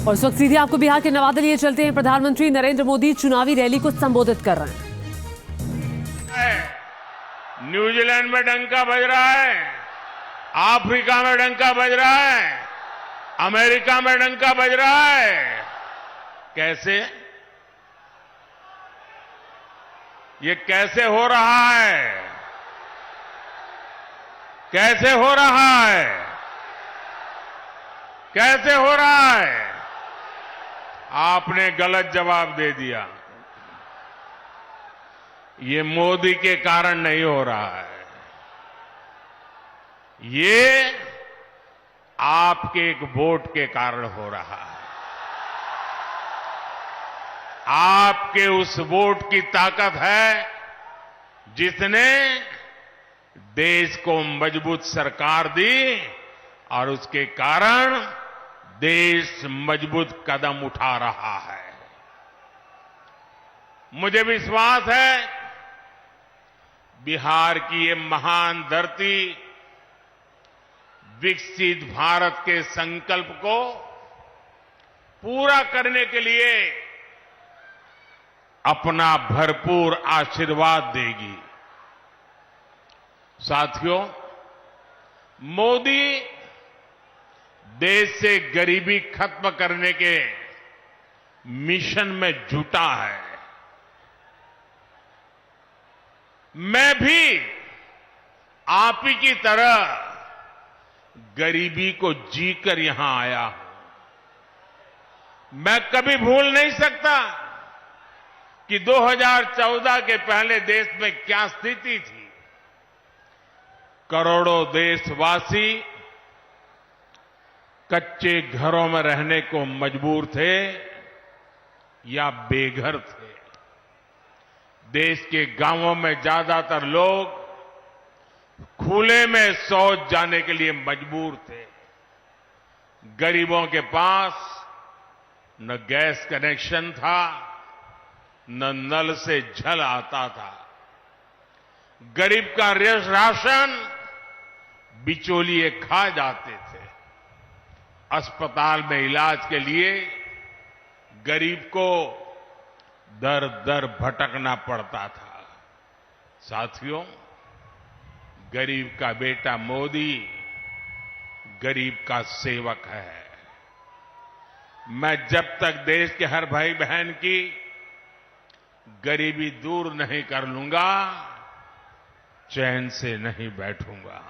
और इस वक्त सीधे आपको बिहार के नवादा लिए चलते हैं। प्रधानमंत्री नरेंद्र मोदी चुनावी रैली को संबोधित कर रहे हैं। न्यूजीलैंड में डंका बज रहा है, अफ्रीका में डंका बज रहा है, अमेरिका में डंका बज रहा है। कैसे? ये कैसे हो रहा है? कैसे हो रहा है? कैसे हो रहा है? आपने गलत जवाब दे दिया। ये मोदी के कारण नहीं हो रहा है, ये आपके एक वोट के कारण हो रहा है। आपके उस वोट की ताकत है जिसने देश को मजबूत सरकार दी और उसके कारण देश मजबूत कदम उठा रहा है। मुझे विश्वास है बिहार की ये महान धरती विकसित भारत के संकल्प को पूरा करने के लिए अपना भरपूर आशीर्वाद देगी। साथियों, मोदी देश से गरीबी खत्म करने के मिशन में जुटा है। मैं भी आप ही की तरह गरीबी को जीकर यहां आया हूं। मैं कभी भूल नहीं सकता कि 2014 के पहले देश में क्या स्थिति थी। करोड़ों देशवासी कच्चे घरों में रहने को मजबूर थे या बेघर थे। देश के गांवों में ज्यादातर लोग खुले में शौच जाने के लिए मजबूर थे। गरीबों के पास न गैस कनेक्शन था, न नल से जल आता था। गरीब का राशन बिचौलिए खा जाते थे। अस्पताल में इलाज के लिए गरीब को दर दर भटकना पड़ता था। साथियों, गरीब का बेटा मोदी गरीब का सेवक है। मैं जब तक देश के हर भाई बहन की गरीबी दूर नहीं कर लूंगा, चैन से नहीं बैठूंगा।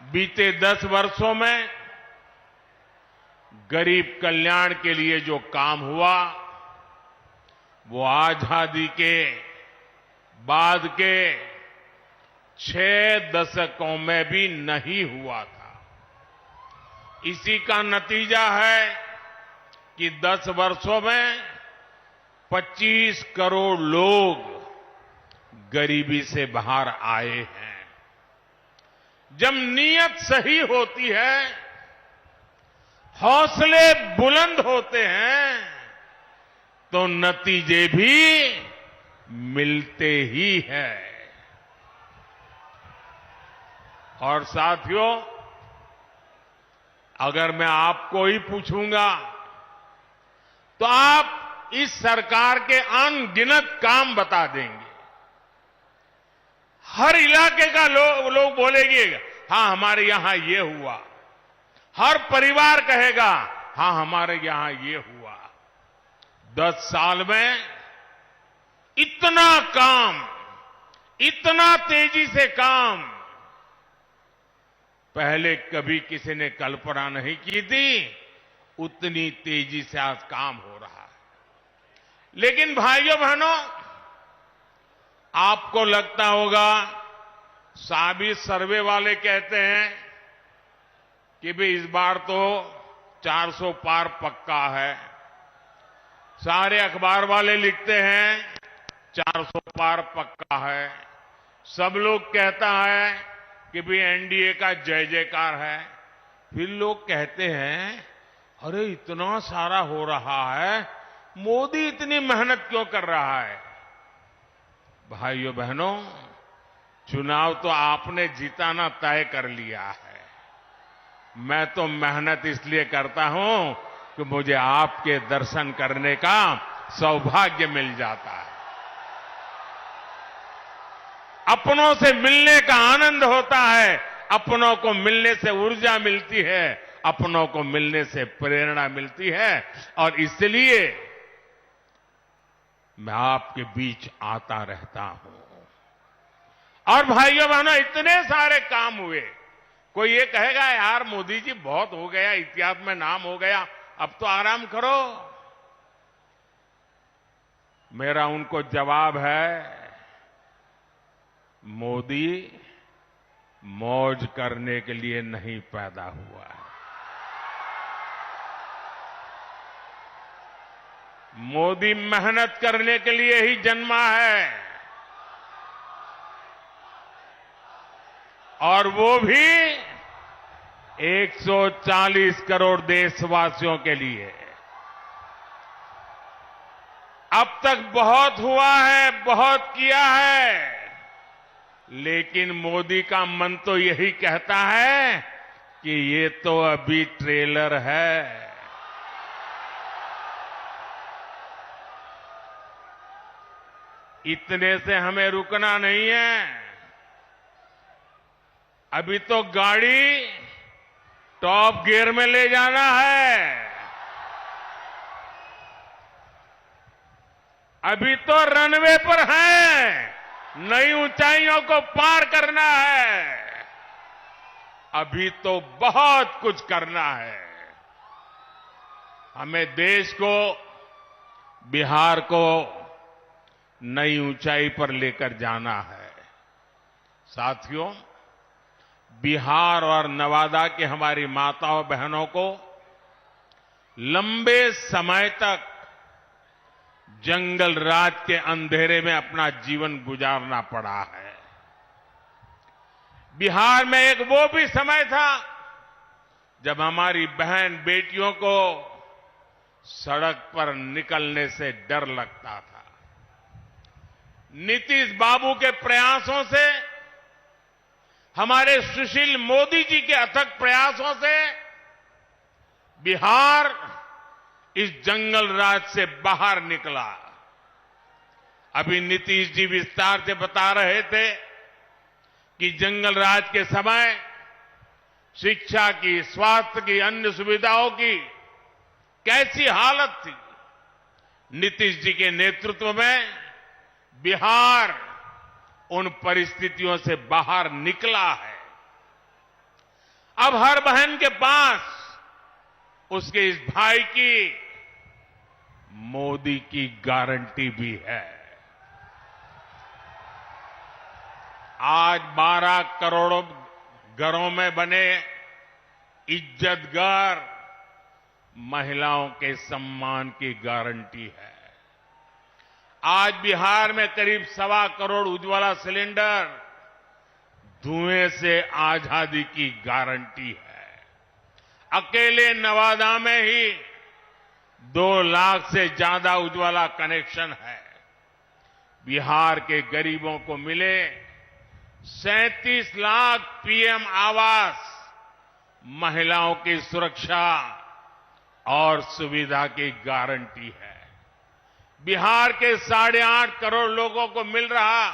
बीते 10 वर्षों में गरीब कल्याण के लिए जो काम हुआ वो आजादी के बाद के 6 दशकों में भी नहीं हुआ था। इसी का नतीजा है कि 10 वर्षों में 25 करोड़ लोग गरीबी से बाहर आए हैं। जब नीयत सही होती है, हौसले बुलंद होते हैं, तो नतीजे भी मिलते ही हैं। और साथियों, अगर मैं आपको ही पूछूंगा तो आप इस सरकार के अनगिनत काम बता देंगे। हर इलाके का लोग बोलेंगे, हां हमारे यहां ये हुआ। हर परिवार कहेगा, हां हमारे यहां ये हुआ। 10 साल में इतना काम, इतना तेजी से काम पहले कभी किसी ने कल्पना नहीं की थी। उतनी तेजी से आज काम हो रहा है। लेकिन भाइयों बहनों, आपको लगता होगा साबित सर्वे वाले कहते हैं कि भाई इस बार तो 400 पार पक्का है। सारे अखबार वाले लिखते हैं 400 पार पक्का है। सब लोग कहता है कि भाई एनडीए का जय जयकार है। फिर लोग कहते हैं, अरे इतना सारा हो रहा है, मोदी इतनी मेहनत क्यों कर रहा है? भाइयों बहनों, चुनाव तो आपने जिताना तय कर लिया है। मैं तो मेहनत इसलिए करता हूं कि मुझे आपके दर्शन करने का सौभाग्य मिल जाता है। अपनों से मिलने का आनंद होता है, अपनों को मिलने से ऊर्जा मिलती है, अपनों को मिलने से प्रेरणा मिलती है, और इसलिए मैं आपके बीच आता रहता हूं। और भाइयों बहनों, इतने सारे काम हुए। कोई ये कहेगा यार मोदी जी बहुत हो गया, इतिहास में नाम हो गया, अब तो आराम करो। मेरा उनको जवाब है, मोदी मौज करने के लिए नहीं पैदा हुआ है। मोदी मेहनत करने के लिए ही जन्मा है, और वो भी 140 करोड़ देशवासियों के लिए। अब तक बहुत हुआ है, बहुत किया है, लेकिन मोदी का मन तो यही कहता है कि ये तो अभी ट्रेलर है। इतने से हमें रुकना नहीं है। अभी तो गाड़ी टॉप गियर में ले जाना है। अभी तो रनवे पर हैं, नई ऊंचाइयों को पार करना है। अभी तो बहुत कुछ करना है। हमें देश को, बिहार को नई ऊंचाई पर लेकर जाना है। साथियों, बिहार और नवादा की हमारी माताओं बहनों को लंबे समय तक जंगल राज के अंधेरे में अपना जीवन गुजारना पड़ा है। बिहार में एक वो भी समय था जब हमारी बहन बेटियों को सड़क पर निकलने से डर लगता था। नीतीश बाबू के प्रयासों से, हमारे सुशील मोदी जी के अथक प्रयासों से बिहार इस जंगल राज से बाहर निकला। अभी नीतीश जी विस्तार से बता रहे थे कि जंगल राज के समय शिक्षा की, स्वास्थ्य की, अन्य सुविधाओं की कैसी हालत थी। नीतीश जी के नेतृत्व में बिहार उन परिस्थितियों से बाहर निकला है। अब हर बहन के पास उसके इस भाई की मोदी की गारंटी भी है। आज 12 करोड़ घरों में बने इज्जत घर महिलाओं के सम्मान की गारंटी है। आज बिहार में करीब 1.25 करोड़ उज्ज्वला सिलेंडर धुएं से आजादी की गारंटी है। अकेले नवादा में ही 2 लाख से ज्यादा उज्ज्वला कनेक्शन है। बिहार के गरीबों को मिले 37 लाख पीएम आवास, महिलाओं की सुरक्षा और सुविधा की गारंटी है। बिहार के 8.5 करोड़ लोगों को मिल रहा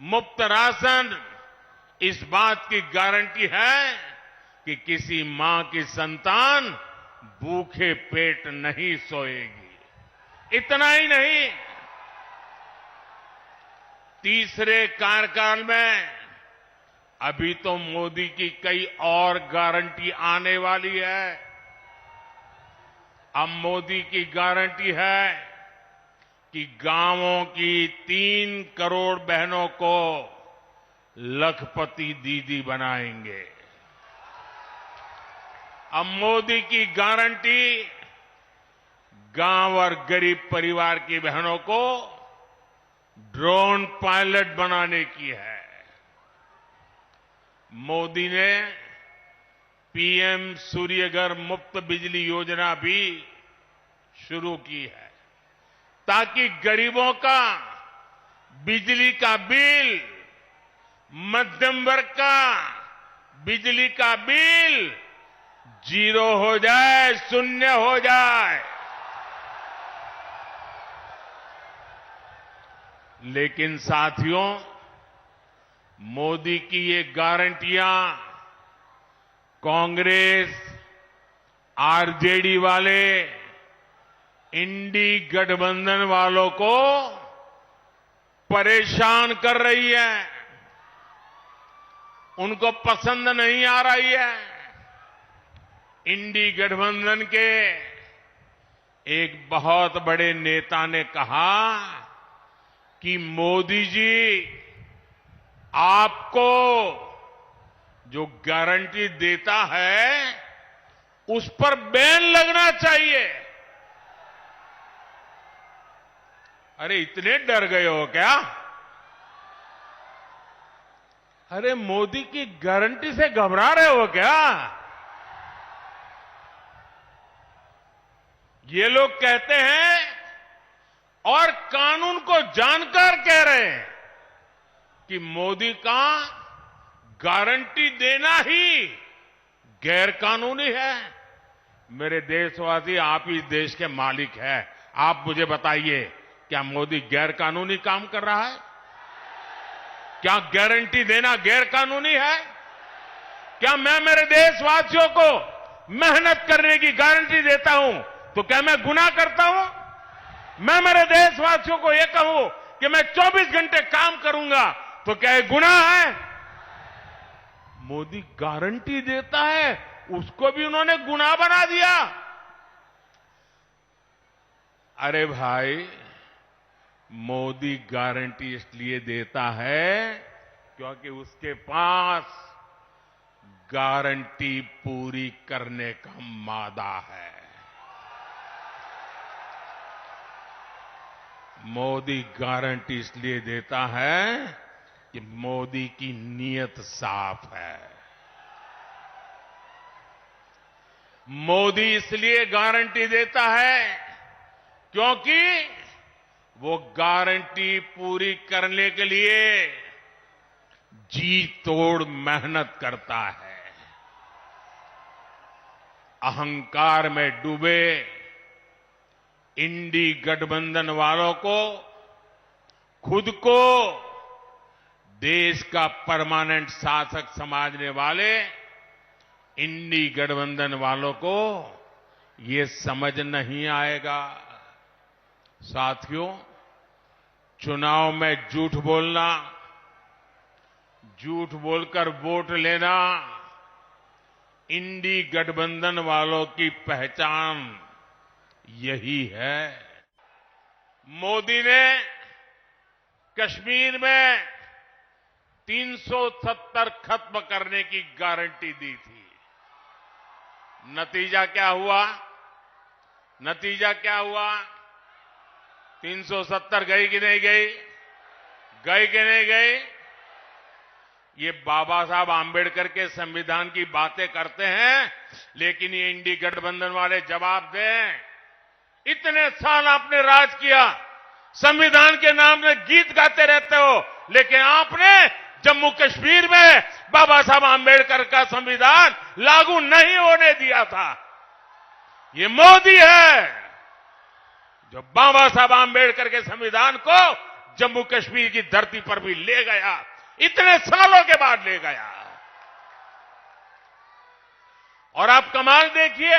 मुफ्त राशन इस बात की गारंटी है कि किसी मां की संतान भूखे पेट नहीं सोएगी। इतना ही नहीं, तीसरे कार्यकाल में अभी तो मोदी की कई और गारंटी आने वाली है। अब मोदी की गारंटी है कि गांवों की 3 करोड़ बहनों को लखपति दीदी बनाएंगे। अब मोदी की गारंटी गांव और गरीब परिवार की बहनों को ड्रोन पायलट बनाने की है। मोदी ने पीएम सूर्यघर मुफ्त बिजली योजना भी शुरू की है, ताकि गरीबों का बिजली का बिल, मध्यम वर्ग का बिजली का बिल जीरो हो जाए, शून्य हो जाए, लेकिन साथियों, मोदी की ये गारंटियां कांग्रेस, आरजेडी वाले, इंडी गठबंधन वालों को परेशान कर रही है, उनको पसंद नहीं आ रही है। इंडी गठबंधन के एक बहुत बड़े नेता ने कहा कि मोदी जी, आपको जो गारंटी देता है उस पर बैन लगना चाहिए। अरे इतने डर गए हो क्या? अरे मोदी की गारंटी से घबरा रहे हो क्या? ये लोग कहते हैं और कानून को जानकर कह रहे हैं कि मोदी का गारंटी देना ही गैर कानूनी है। मेरे देशवासी, आप इस देश के मालिक हैं, आप मुझे बताइए, क्या मोदी गैर कानूनी काम कर रहा है? क्या गारंटी देना गैर कानूनी है? क्या मैं मेरे देशवासियों को मेहनत करने की गारंटी देता हूं तो क्या मैं गुनाह करता हूं? मैं मेरे देशवासियों को यह कहूं कि मैं 24 घंटे काम करूंगा तो क्या यह गुनाह है? मोदी गारंटी देता है, उसको भी उन्होंने गुनाह बना दिया। अरे भाई, मोदी गारंटी इसलिए देता है क्योंकि उसके पास गारंटी पूरी करने का मादा है। मोदी गारंटी इसलिए देता है कि मोदी की नीयत साफ है। मोदी इसलिए गारंटी देता है क्योंकि वो गारंटी पूरी करने के लिए जी तोड़ मेहनत करता है। अहंकार में डूबे इंडी गठबंधन वालों को खुद को देश का परमानेंट शासक समझने वाले इंडी गठबंधन वालों को ये समझ नहीं आएगा। साथियों, चुनाव में झूठ बोलना, झूठ बोलकर वोट लेना इंडी गठबंधन वालों की पहचान यही है। मोदी ने कश्मीर में 370 खत्म करने की गारंटी दी थी। नतीजा क्या हुआ? नतीजा क्या हुआ? 370 गई कि नहीं गई? गई कि नहीं गई? ये बाबा साहब आंबेडकर के संविधान की बातें करते हैं, लेकिन ये इंडी गठबंधन वाले जवाब दें। इतने साल आपने राज किया, संविधान के नाम में गीत गाते रहते हो, लेकिन आपने जम्मू कश्मीर में बाबा साहब आंबेडकर का संविधान लागू नहीं होने दिया था। ये मोदी है जो बाबा साहब आंबेडकर के संविधान को जम्मू कश्मीर की धरती पर भी ले गया, इतने सालों के बाद ले गया। और आप कमाल देखिए,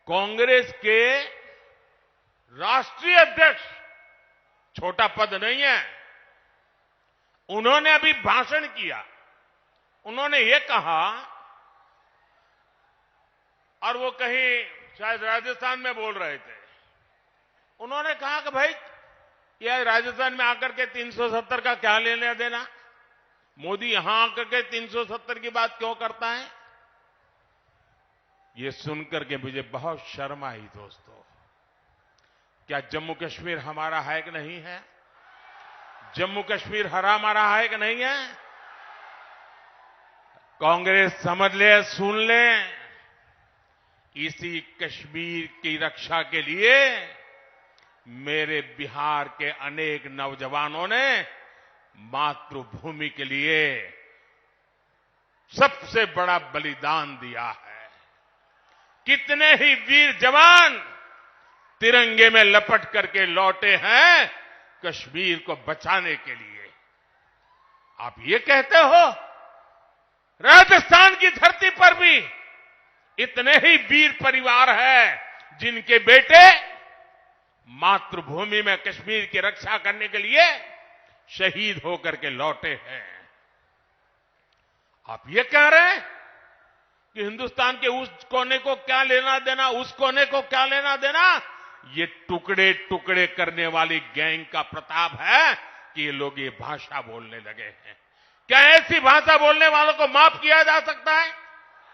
कांग्रेस के राष्ट्रीय अध्यक्ष, छोटा पद नहीं है, उन्होंने अभी भाषण किया। उन्होंने ये कहा, और वो कहीं शायद राजस्थान में बोल रहे थे, उन्होंने कहा कि भाई यह राजस्थान में आकर के 370 का क्या लेना देना, मोदी यहां आकर के 370 की बात क्यों करता है। ये सुनकर के मुझे बहुत शर्म आई। दोस्तों, क्या जम्मू कश्मीर हमारा है कि नहीं है? जम्मू कश्मीर हमारा है कि नहीं है? कांग्रेस समझ ले, सुन ले, इसी कश्मीर की रक्षा के लिए मेरे बिहार के अनेक नौजवानों ने मातृभूमि के लिए सबसे बड़ा बलिदान दिया है। कितने ही वीर जवान तिरंगे में लपट करके लौटे हैं कश्मीर को बचाने के लिए। आप ये कहते हो राजस्थान की धरती पर भी इतने ही वीर परिवार हैं जिनके बेटे मातृभूमि में कश्मीर की रक्षा करने के लिए शहीद होकर के लौटे हैं। आप ये कह रहे हैं कि हिंदुस्तान के उस कोने को क्या लेना देना, उस कोने को क्या लेना देना। ये टुकड़े टुकड़े करने वाली गैंग का प्रताप है कि ये लोग ये भाषा बोलने लगे हैं। क्या ऐसी भाषा बोलने वालों को माफ किया जा सकता है?